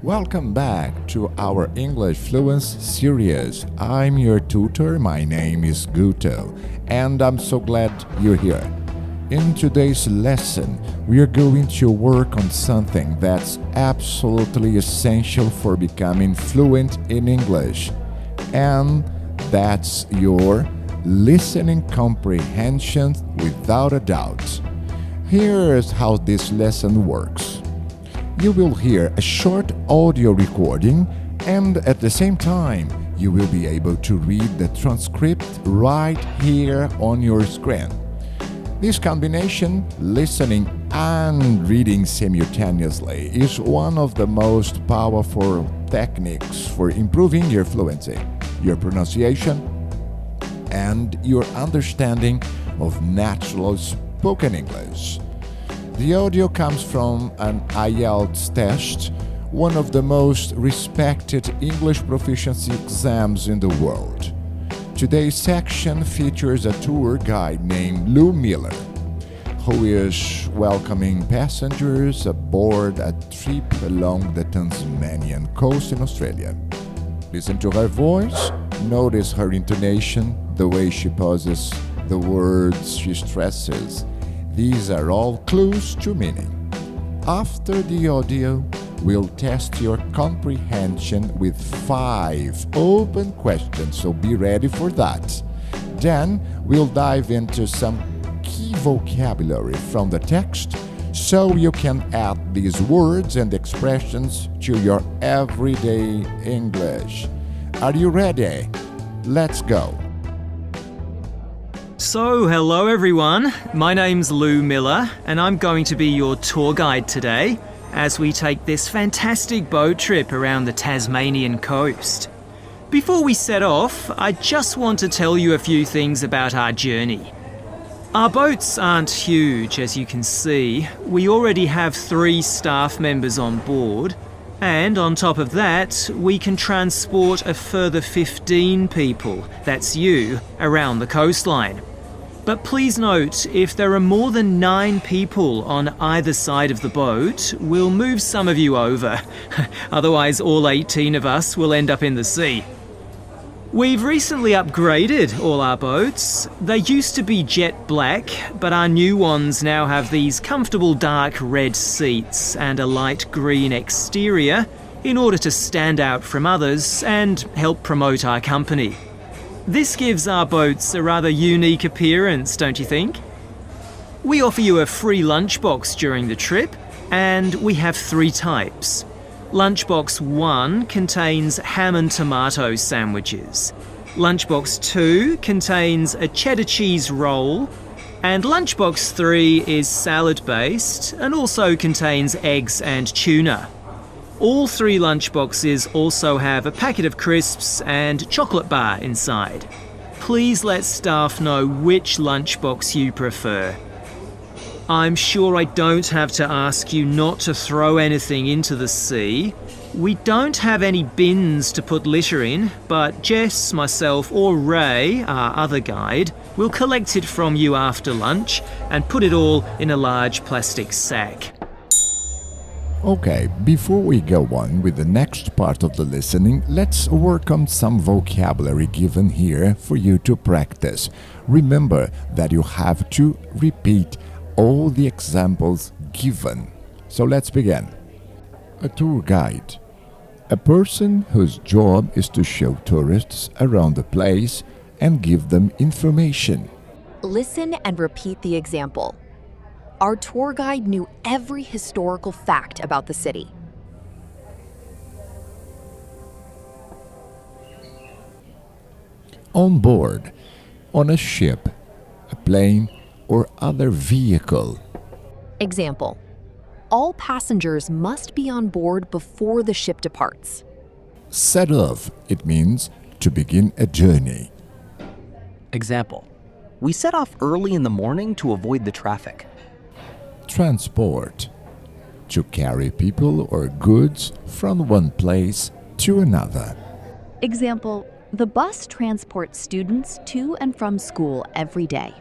Welcome back to our English Fluency series. I'm your tutor, my name is Guto, and I'm so glad you're here. In today's lesson, we are going to work on something that's absolutely essential for becoming fluent in English, and that's your listening comprehension without a doubt. Here's how this lesson works. You will hear a short audio recording, and at the same time, you will be able to read the transcript right here on your screen. This combination, listening and reading simultaneously, is one of the most powerful techniques for improving your fluency, your pronunciation, and your understanding of natural spoken English. The audio comes from an IELTS test, one of the most respected English proficiency exams in the world. Today's section features a tour guide named Lou Miller, who is welcoming passengers aboard a trip along the Tasmanian coast in Australia. Listen to her voice, notice her intonation, the way she pauses, the words she stresses. These are all clues to meaning. After the audio, we'll test your comprehension with 5 open questions, so be ready for that. Then, we'll dive into some key vocabulary from the text so you can add these words and expressions to your everyday English. Are you ready? Let's go. So, hello everyone. My name's Lou Miller, and I'm going to be your tour guide today as we take this fantastic boat trip around the Tasmanian coast. Before we set off, I just want to tell you a few things about our journey. Our boats aren't huge, as you can see. We already have 3 staff members on board, and on top of that, we can transport a further 15 people, that's you, around the coastline. But please note, if there are more than 9 people on either side of the boat, we'll move some of you over. Otherwise, all 18 of us will end up in the sea. We've recently upgraded all our boats. They used to be jet black, but our new ones now have these comfortable dark red seats and a light green exterior in order to stand out from others and help promote our company. This gives our boats a rather unique appearance, don't you think? We offer you a free lunchbox during the trip, and we have 3 types. Lunchbox 1 contains ham and tomato sandwiches. Lunchbox 2 contains a cheddar cheese roll, and Lunchbox 3 is salad-based and also contains eggs and tuna. All 3 lunchboxes also have a packet of crisps and chocolate bar inside. Please let staff know which lunchbox you prefer. I'm sure I don't have to ask you not to throw anything into the sea. We don't have any bins to put litter in, but Jess, myself, or Ray, our other guide, will collect it from you after lunch and put it all in a large plastic sack. Okay, before we go on with the next part of the listening, let's work on some vocabulary given here for you to practice. Remember that you have to repeat all the examples given. So let's begin. A tour guide. A person whose job is to show tourists around the place and give them information. Listen and repeat the example. Our tour guide knew every historical fact about the city. On board, on a ship, a plane, or other vehicle. Example. All passengers must be on board before the ship departs. Set off, it means to begin a journey. Example. We set off early in the morning to avoid the traffic. Transport. To carry people or goods from one place to another. Example, the bus transports students to and from school every day.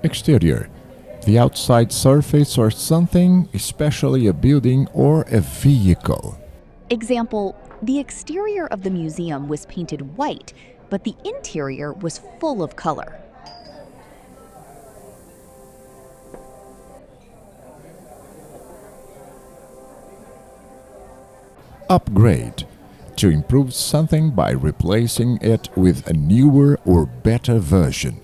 Exterior. the outside surface or something, especially a building or a vehicle. Example, the exterior of the museum was painted white, but the interior was full of color. Upgrade. To improve something by replacing it with a newer or better version.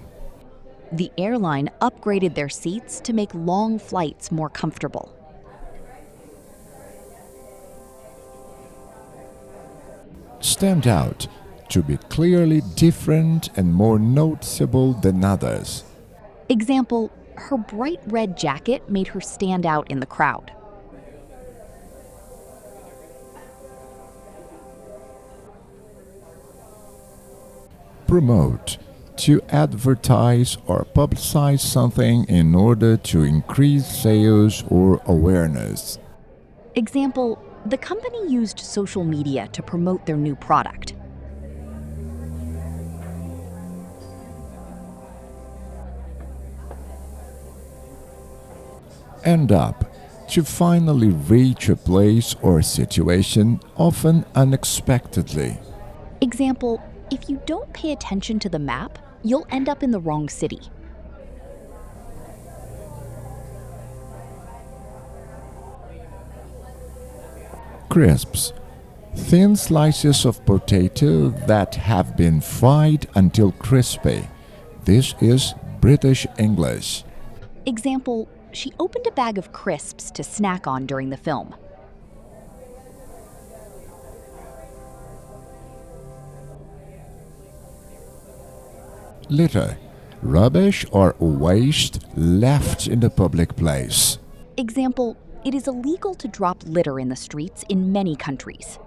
The airline upgraded their seats to make long flights more comfortable. Stand out. To be clearly different and more noticeable than others. Example, her bright red jacket made her stand out in the crowd. Promote. To advertise or publicize something in order to increase sales or awareness. Example, the company used social media to promote their new product. End up. To finally reach a place or situation, often unexpectedly. Example, if you don't pay attention to the map, you'll end up in the wrong city. Crisps. Thin slices of potato that have been fried until crispy. This is British English. Example, she opened a bag of crisps to snack on during the film. Litter. Rubbish or waste left in the public place. Example, it is illegal to drop litter in the streets in many countries.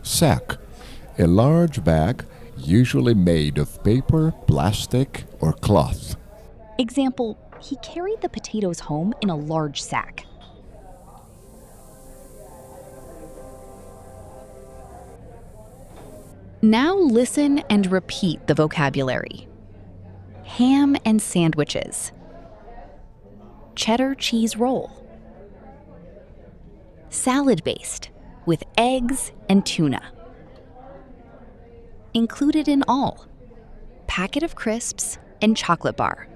Sack. A large bag, usually made of paper, plastic, or cloth. Example, he carried the potatoes home in a large sack. Now listen and repeat the vocabulary. Ham and sandwiches. Cheddar cheese roll. Salad based with eggs and tuna. Included in all. Packet of crisps and chocolate bar.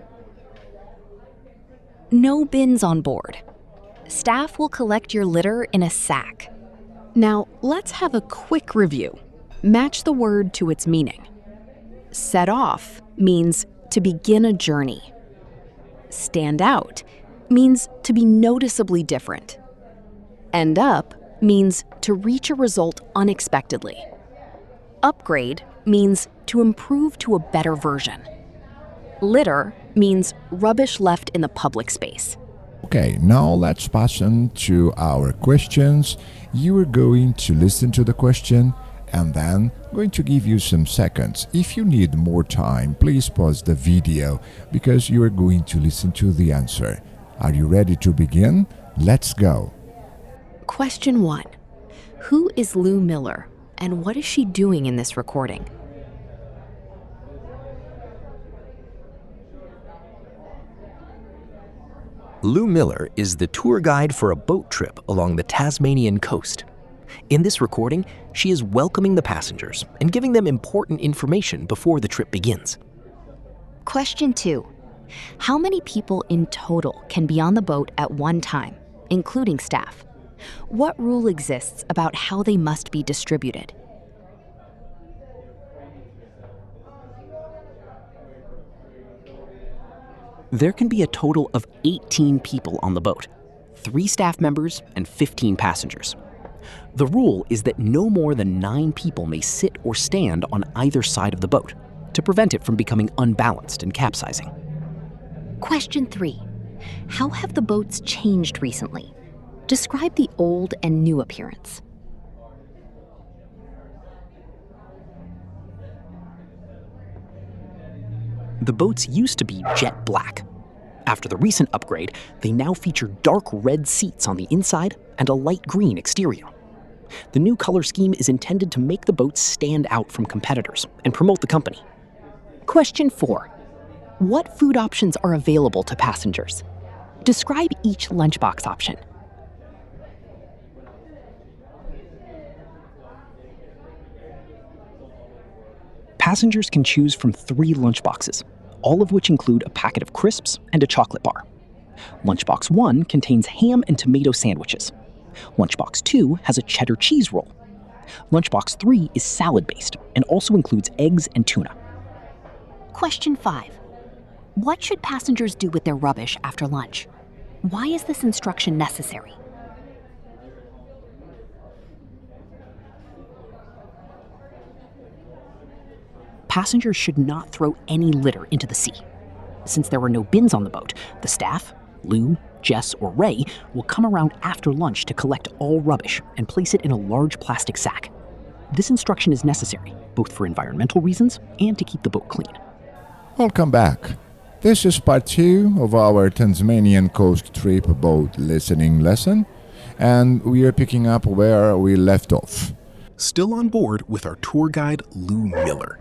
No bins on board. Staff will collect your litter in a sack. Now, let's have a quick review. Match the word to its meaning. Set off means to begin a journey. Stand out means to be noticeably different. End up means to reach a result unexpectedly. Upgrade means to improve to a better version. Litter means rubbish left in the public space. Okay, now let's pass on to our questions. You are going to listen to the question and then going to give you some seconds. If you need more time, please pause the video because you are going to listen to the answer. Are you ready to begin? Let's go. Question 1. Who is Lou Miller and what is she doing in this recording? Lou Miller is the tour guide for a boat trip along the Tasmanian coast. In this recording, she is welcoming the passengers and giving them important information before the trip begins. Question 2. How many people in total can be on the boat at one time, including staff? What rule exists about how they must be distributed? There can be a total of 18 people on the boat, 3 staff members and 15 passengers. The rule is that no more than 9 people may sit or stand on either side of the boat to prevent it from becoming unbalanced and capsizing. Question 3. How have the boats changed recently? Describe the old and new appearance. The boats used to be jet black. After the recent upgrade, they now feature dark red seats on the inside and a light green exterior. The new color scheme is intended to make the boats stand out from competitors and promote the company. Question 4. What food options are available to passengers? Describe each lunchbox option. Passengers can choose from 3 lunchboxes, all of which include a packet of crisps and a chocolate bar. Lunchbox 1 contains ham and tomato sandwiches. Lunchbox 2 has a cheddar cheese roll. Lunchbox 3 is salad-based and also includes eggs and tuna. Question 5. What should passengers do with their rubbish after lunch? Why is this instruction necessary? Passengers should not throw any litter into the sea. Since there were no bins on the boat, the staff, Lou, Jess, or Ray, will come around after lunch to collect all rubbish and place it in a large plastic sack. This instruction is necessary, both for environmental reasons and to keep the boat clean. Welcome back. This is part 2 of our Tasmanian coast trip boat listening lesson, and we are picking up where we left off. Still on board with our tour guide, Lou Miller.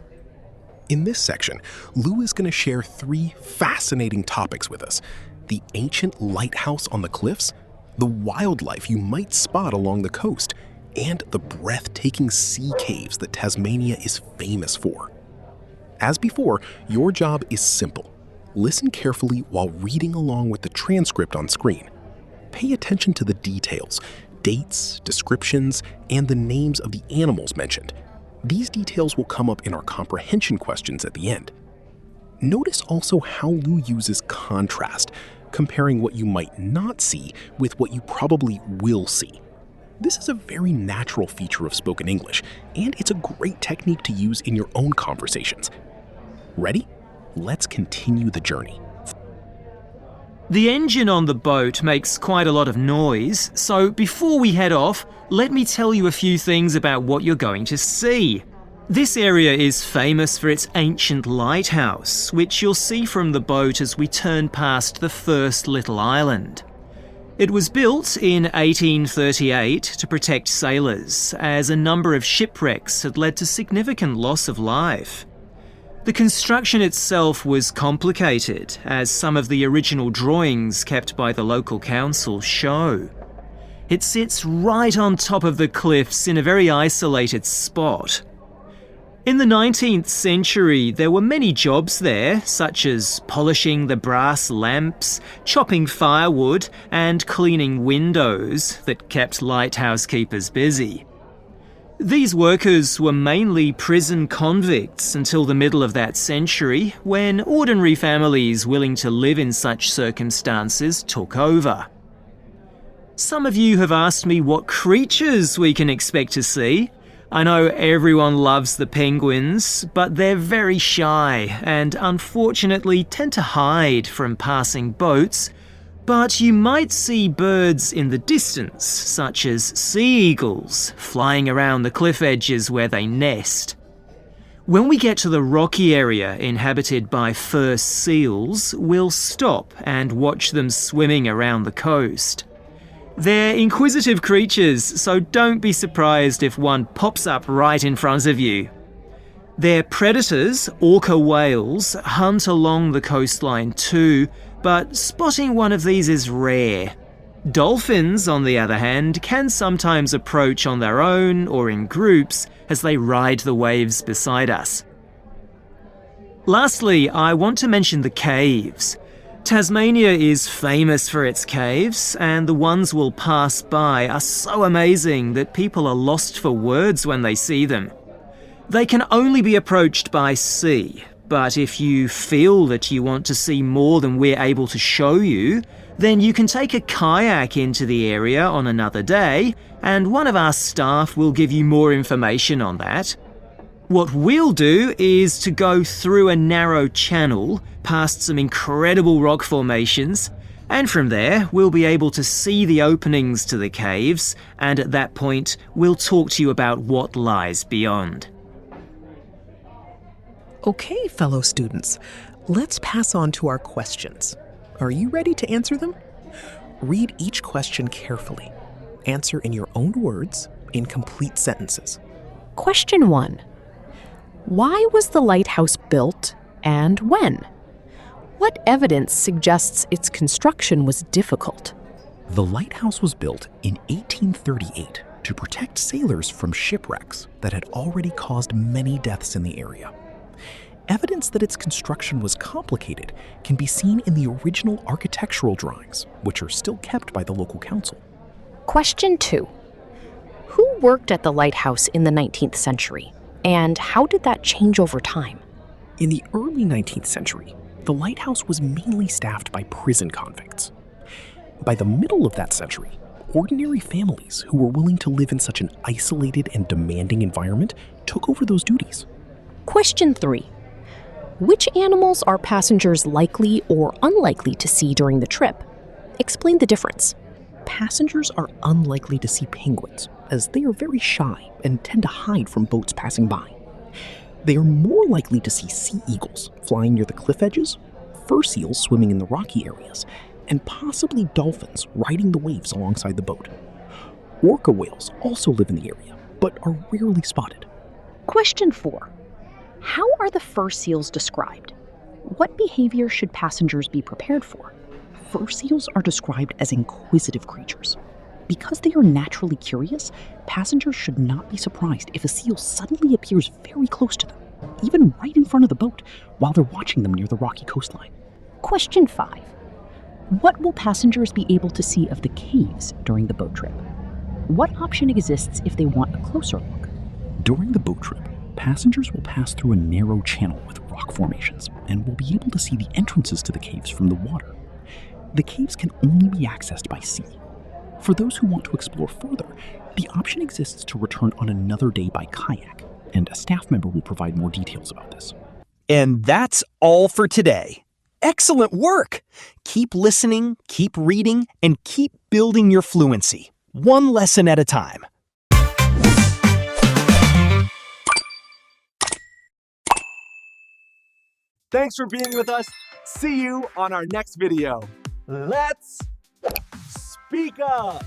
In this section, Lou is going to share 3 fascinating topics with us: the ancient lighthouse on the cliffs, the wildlife you might spot along the coast, and the breathtaking sea caves that Tasmania is famous for. As before, your job is simple. Listen carefully while reading along with the transcript on screen. Pay attention to the details, dates, descriptions, and the names of the animals mentioned. These details will come up in our comprehension questions at the end. Notice also how Lou uses contrast, comparing what you might not see with what you probably will see. This is a very natural feature of spoken English, and it's a great technique to use in your own conversations. Ready? Let's continue the journey. The engine on the boat makes quite a lot of noise, so before we head off, let me tell you a few things about what you're going to see. This area is famous for its ancient lighthouse, which you'll see from the boat as we turn past the first little island. It was built in 1838 to protect sailors, as a number of shipwrecks had led to significant loss of life. The construction itself was complicated, as some of the original drawings kept by the local council show. It sits right on top of the cliffs in a very isolated spot. In the 19th century, there were many jobs there, such as polishing the brass lamps, chopping firewood, and cleaning windows that kept lighthouse keepers busy. These workers were mainly prison convicts until the middle of that century, when ordinary families willing to live in such circumstances took over. Some of you have asked me what creatures we can expect to see. I know everyone loves the penguins, but they're very shy and unfortunately tend to hide from passing boats. But you might see birds in the distance, such as sea eagles, flying around the cliff edges where they nest. When we get to the rocky area inhabited by fur seals, we'll stop and watch them swimming around the coast. They're inquisitive creatures, so don't be surprised if one pops up right in front of you. Their predators, orca whales, hunt along the coastline too, but spotting one of these is rare. Dolphins, on the other hand, can sometimes approach on their own or in groups as they ride the waves beside us. Lastly, I want to mention the caves. Tasmania is famous for its caves, and the ones we'll pass by are so amazing that people are lost for words when they see them. They can only be approached by sea, but if you feel that you want to see more than we're able to show you, then you can take a kayak into the area on another day, and one of our staff will give you more information on that. What we'll do is to go through a narrow channel, past some incredible rock formations, and from there we'll be able to see the openings to the caves, and at that point we'll talk to you about what lies beyond. Okay, fellow students, let's pass on to our questions. Are you ready to answer them? Read each question carefully. Answer in your own words, in complete sentences. Question 1. Why was the lighthouse built And when? What evidence suggests its construction was difficult? The lighthouse was built in 1838 to protect sailors from shipwrecks that had already caused many deaths in the area. Evidence that its construction was complicated can be seen in the original architectural drawings, which are still kept by the local council. Question 2. Who worked at the lighthouse in the 19th century, and how did that change over time? In the early 19th century, the lighthouse was mainly staffed by prison convicts. By the middle of that century, ordinary families who were willing to live in such an isolated and demanding environment took over those duties. Question 3. Which animals are passengers likely or unlikely to see during the trip? Explain the difference. Passengers are unlikely to see penguins, as they are very shy and tend to hide from boats passing by. They are more likely to see sea eagles flying near the cliff edges, fur seals swimming in the rocky areas, and possibly dolphins riding the waves alongside the boat. Orca whales also live in the area, but are rarely spotted. Question 4. How are the fur seals described? What behavior should passengers be prepared for? Fur seals are described as inquisitive creatures. Because they are naturally curious, passengers should not be surprised if a seal suddenly appears very close to them, even right in front of the boat, while they're watching them near the rocky coastline. Question 5. What will passengers be able to see of the caves during the boat trip? What option exists if they want a closer look? During the boat trip, passengers will pass through a narrow channel with rock formations and will be able to see the entrances to the caves from the water. The caves can only be accessed by sea. For those who want to explore further, the option exists to return on another day by kayak, and a staff member will provide more details about this. And that's all for today. Excellent work! Keep listening, keep reading, and keep building your fluency, one lesson at a time. Thanks for being with us. See you on our next video. Let's speak up!